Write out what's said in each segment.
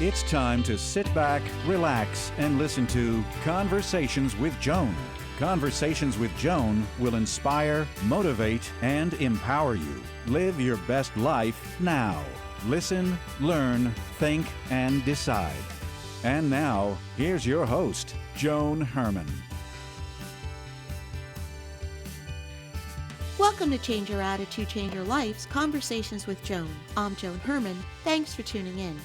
It's time to sit back, relax, and listen to Conversations with Joan. Conversations with Joan will inspire, motivate, and empower you. Live your best life now. Listen, learn, think, and decide. And now, here's your host, Joan Herman. Welcome to Change Your Attitude, Change Your Life's Conversations with Joan. I'm Joan Herman. Thanks for tuning in.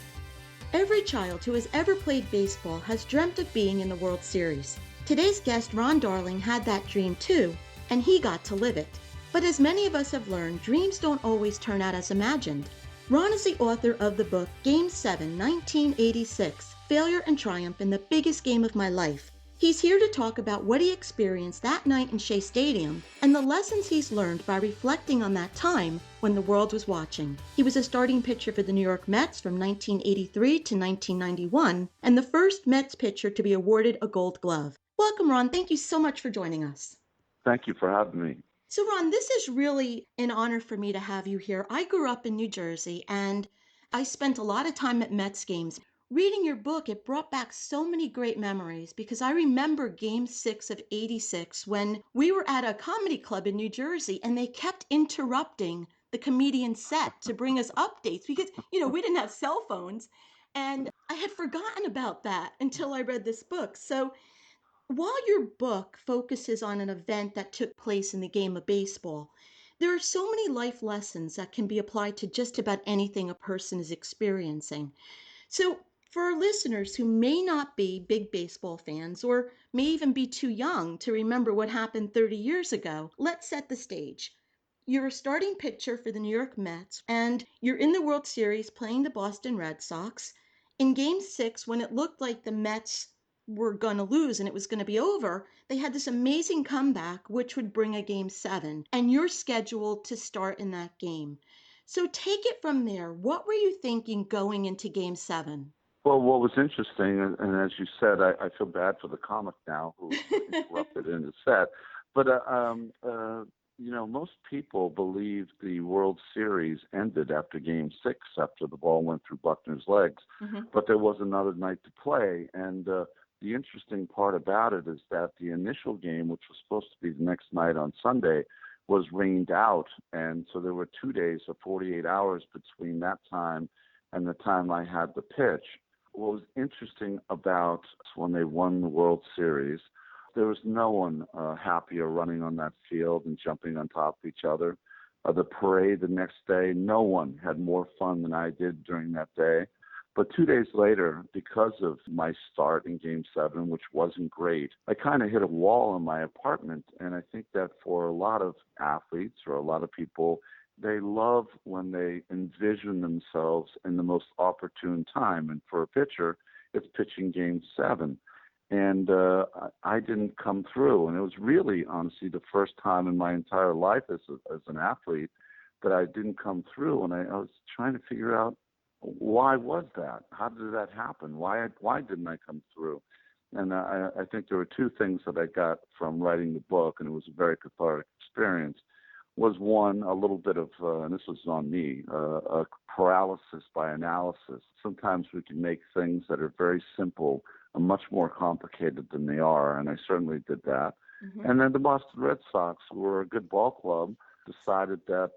Every child who has ever played baseball has dreamt of being in the World Series. Today's guest, Ron Darling, had that dream too, and he got to live it. But as many of us have learned, dreams don't always turn out as imagined. Ron is the author of the book Game 7, 1986, Failure and Triumph in the Biggest Game of My Life. He's here to talk about what he experienced that night in Shea Stadium and the lessons he's learned by reflecting on that time when the world was watching. He was a starting pitcher for the New York Mets from 1983 to 1991 and the first Mets pitcher to be awarded a Gold Glove. Welcome, Ron. Thank you so much for joining us. Thank you for having me. So, Ron, this is really an honor for me to have you here. I grew up in New Jersey and I spent a lot of time at Mets games. Reading your book, it brought back so many great memories because I remember Game 6 of 86 when we were at a comedy club in New Jersey and they kept interrupting the comedian set to bring us updates because, we didn't have cell phones. And I had forgotten about that until I read this book. So while your book focuses on an event that took place in the game of baseball, there are so many life lessons that can be applied to just about anything a person is experiencing. So for our listeners who may not be big baseball fans or may even be too young to remember what happened 30 years ago, let's set the stage. You're a starting pitcher for the New York Mets, and you're in the World Series playing the Boston Red Sox. In Game 6, when it looked like the Mets were going to lose and it was going to be over, they had this amazing comeback, which would bring a Game 7, and you're scheduled to start in that game. So take it from there. What were you thinking going into Game 7? Well, what was interesting, and as you said, I feel bad for the comic now who interrupted in his set, but most people believe the World Series ended after Game 6, after the ball went through Buckner's legs, but there was another night to play, and the interesting part about it is that the initial game, which was supposed to be the next night on Sunday, was rained out, and so there were 2 days or 48 hours between that time and the time I had the pitch. What was interesting about when they won the World Series, there was no one happier running on that field and jumping on top of each other. The parade the next day, no one had more fun than I did during that day. But 2 days later, because of my start in Game 7, which wasn't great, I kind of hit a wall in my apartment. And I think that for a lot of athletes or a lot of people, they love when they envision themselves in the most opportune time. And for a pitcher, it's pitching Game 7. And I didn't come through. And it was really, honestly, the first time in my entire life as an athlete that I didn't come through. And I was trying to figure out, why was that? How did that happen? Why didn't I come through? And I think there were two things that I got from writing the book, and it was a very cathartic experience. Was one, a little bit of, and this was on me, a paralysis by analysis. Sometimes we can make things that are very simple much more complicated than they are, and I certainly did that. And then the Boston Red Sox, who were a good ball club, decided that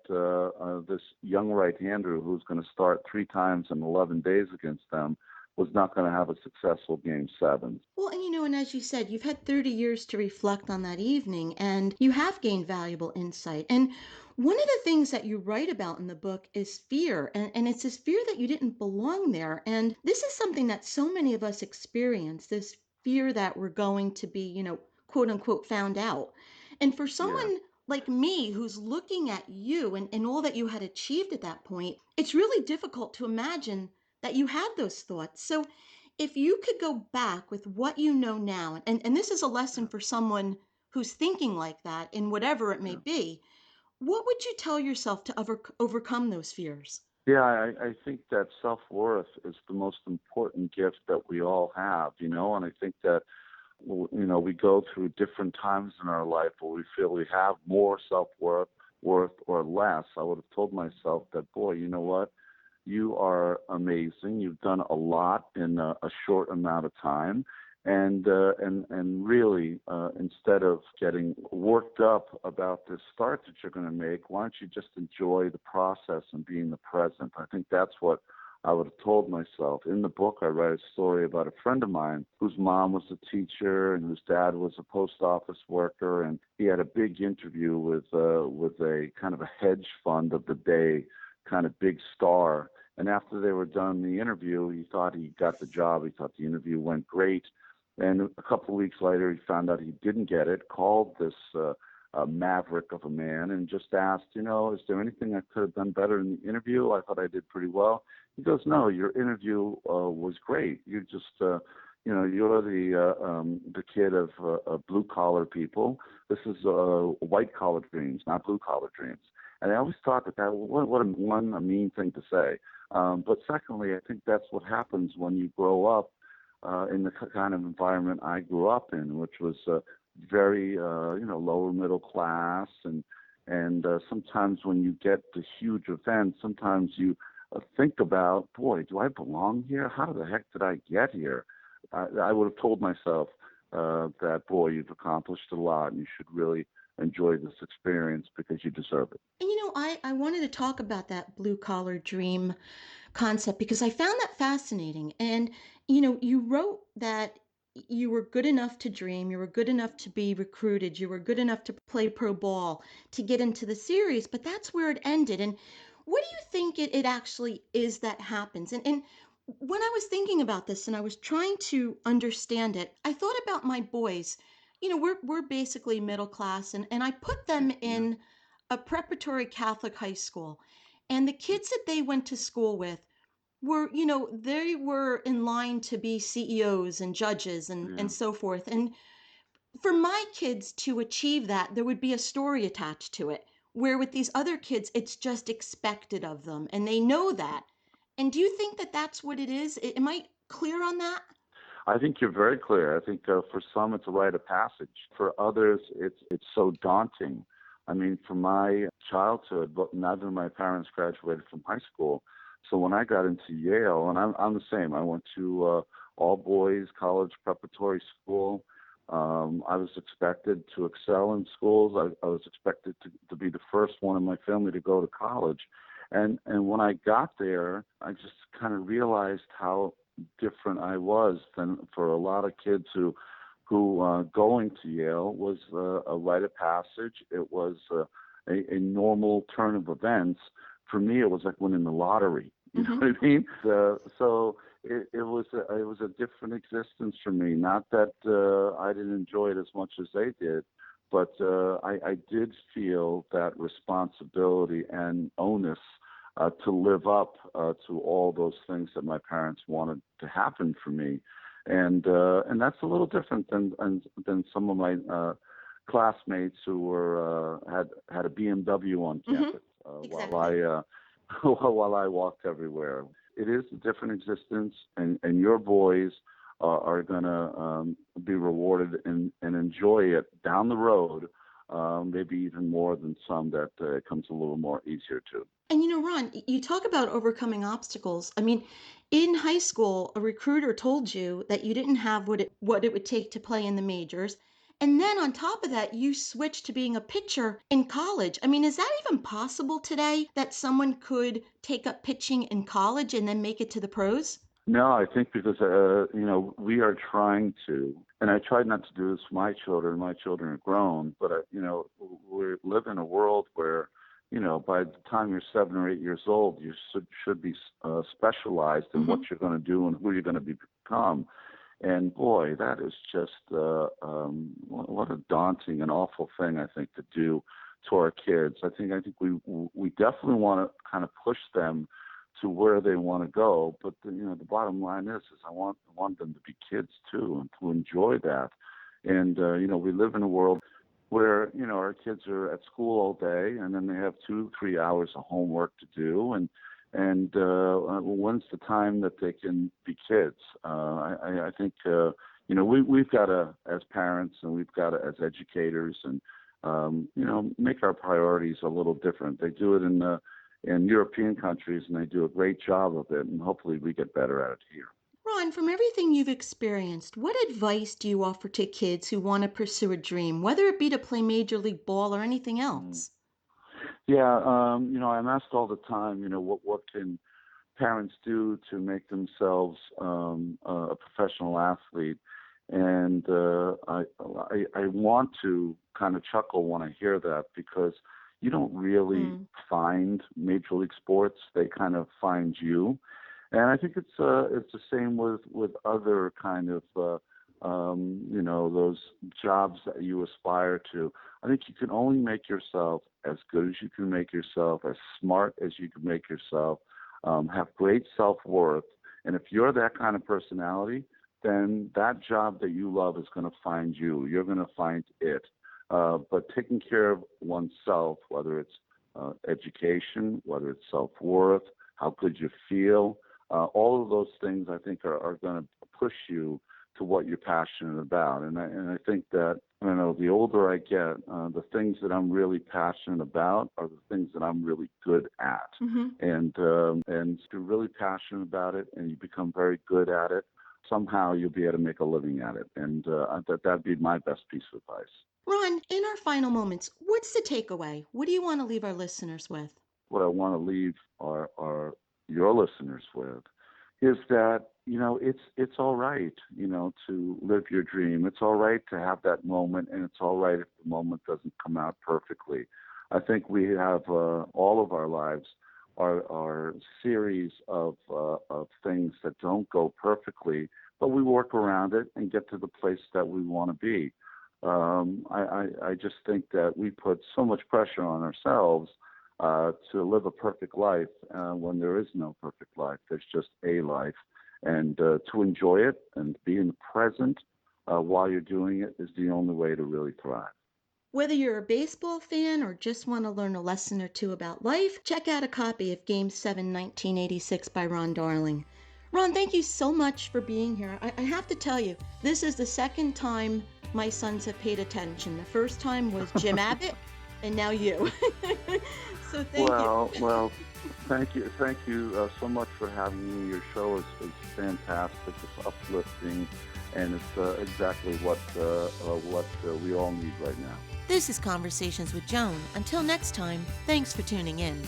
this young right-hander who's going to start 3 times in 11 days against them was not going to have a successful Game 7. Well, and as you said, you've had 30 years to reflect on that evening, and you have gained valuable insight. And one of the things that you write about in the book is fear, and it's this fear that you didn't belong there. And this is something that so many of us experience, this fear that we're going to be, quote unquote, found out. And for someone like me who's looking at you and all that you had achieved at that point, it's really difficult to imagine that you had those thoughts. So if you could go back with what you know now, and this is a lesson for someone who's thinking like that in whatever it may be, what would you tell yourself to overcome those fears? Yeah, I think that self-worth is the most important gift that we all have, and I think that, we go through different times in our life where we feel we have more self-worth or less. I would have told myself that, boy, you know what? You are amazing. You've done a lot in a short amount of time. And really, instead of getting worked up about this start that you're going to make, why don't you just enjoy the process and be in the present? I think that's what I would have told myself. In the book, I write a story about a friend of mine whose mom was a teacher and whose dad was a post office worker, and he had a big interview with a kind of a hedge fund of the day, kind of big star. And after they were done the interview, he thought he got the job. He thought the interview went great. And a couple of weeks later, he found out he didn't get it, called this maverick of a man and just asked, is there anything I could have done better in the interview? I thought I did pretty well. He goes, no, your interview was great. You just, you're the kid of blue collar people. This is white collar dreams, not blue collar dreams. And I always thought that what a mean thing to say. But secondly, I think that's what happens when you grow up in the kind of environment I grew up in, which was very, lower middle class. And sometimes when you get to huge events, sometimes you think about, boy, do I belong here? How the heck did I get here? I would have told myself that, boy, you've accomplished a lot and you should really enjoy this experience because you deserve it. And I wanted to talk about that blue collar dream concept because I found that fascinating. And, you wrote that you were good enough to dream, you were good enough to be recruited, you were good enough to play pro ball, to get into the series, but that's where it ended. And what do you think it actually is that happens? And when I was thinking about this and I was trying to understand it, I thought about my boys. We're basically middle class, and I put them Yeah. in a preparatory Catholic high school. And the kids that they went to school with they were in line to be CEOs and judges and Yeah. so forth. And for my kids to achieve that, there would be a story attached to it, where with these other kids, it's just expected of them and they know that. And do you think that that's what it is? Am I clear on that? I think you're very clear. I think for some it's a rite of passage. For others, it's so daunting. I mean, from my childhood, but neither of my parents graduated from high school. So when I got into Yale, and I'm the same. I went to all boys college preparatory school. I was expected to excel in schools. I was expected to be the first one in my family to go to college. And when I got there, I just kind of realized how different I was than for a lot of kids who going to Yale was a rite of passage. It was a normal turn of events. For me, it was like winning the lottery. You know Mm-hmm. what I mean? So it was a different existence for me. Not that I didn't enjoy it as much as they did, but I did feel that responsibility and onus to live up to all those things that my parents wanted to happen for me, and that's a little different than some of my classmates who were had a BMW on Mm-hmm. campus while Exactly. I while I walked everywhere. It is a different existence, and your boys are going to be rewarded and enjoy it down the road, maybe even more than some that it comes a little more easier to. And Ron, you talk about overcoming obstacles. I mean, in high school, a recruiter told you that you didn't have what it would take to play in the majors. And then on top of that, you switched to being a pitcher in college. I mean, is that even possible today that someone could take up pitching in college and then make it to the pros? No, I think because we are trying to, and I tried not to do this for my children. My children are grown, but we live in a world where, by the time you're 7 or 8 years old, you should be specialized in what Hmm. you're going to do and who you're going to become. And boy, that is just what a daunting and awful thing I think to do to our kids. I think we definitely want to kind of push them to where they want to go. But the bottom line is I want them to be kids too and to enjoy that. And we live in a world where our kids are at school all day and then they have 2-3 hours of homework to do and when's the time that they can be kids? I think we've got to, as parents, and we've got to, as educators, and make our priorities a little different. They do it in European countries, and they do a great job of it, and hopefully we get better at it here. Ron, from everything you've experienced, what advice do you offer to kids who want to pursue a dream, whether it be to play Major League Ball or anything Mm. else? Yeah, I'm asked all the time, what can parents do to make themselves a professional athlete, and I want to kind of chuckle when I hear that, because you don't really Mm. find major league sports; they kind of find you. And I think it's the same with other kind of those jobs that you aspire to. I think you can only make yourself as good as you can make yourself, as smart as you can make yourself, have great self-worth. And if you're that kind of personality, then that job that you love is going to find you. You're going to find it. But taking care of oneself, whether it's education, whether it's self-worth, how good you feel, all of those things I think are going to push you to what you're passionate about. And I think that, the older I get, the things that I'm really passionate about are the things that I'm really good at. Mm-hmm. And if you're really passionate about it and you become very good at it, somehow you'll be able to make a living at it. And that'd be my best piece of advice. Ron, in our final moments, what's the takeaway? What do you want to leave our listeners with? What I want to leave our your listeners with is that it's all right to live your dream. It's all right to have that moment, and it's all right if the moment doesn't come out perfectly. I think we have all of our lives are series of things that don't go perfectly, but we work around it and get to the place that we want to be. I just think that we put so much pressure on ourselves to live a perfect life when there is no perfect life. There's just a life. And to enjoy it and be in the present while you're doing it is the only way to really thrive. Whether you're a baseball fan or just want to learn a lesson or two about life, check out a copy of Game 7, 1986 by Ron Darling. Ron, thank you so much for being here. I have to tell you, this is the second time my sons have paid attention. The first time was Jim Abbott, and now you. So thank you. Well, thank you so much for having me. Your show is fantastic. It's uplifting, and it's exactly what we all need right now. This is Conversations with Joan. Until next time, thanks for tuning in.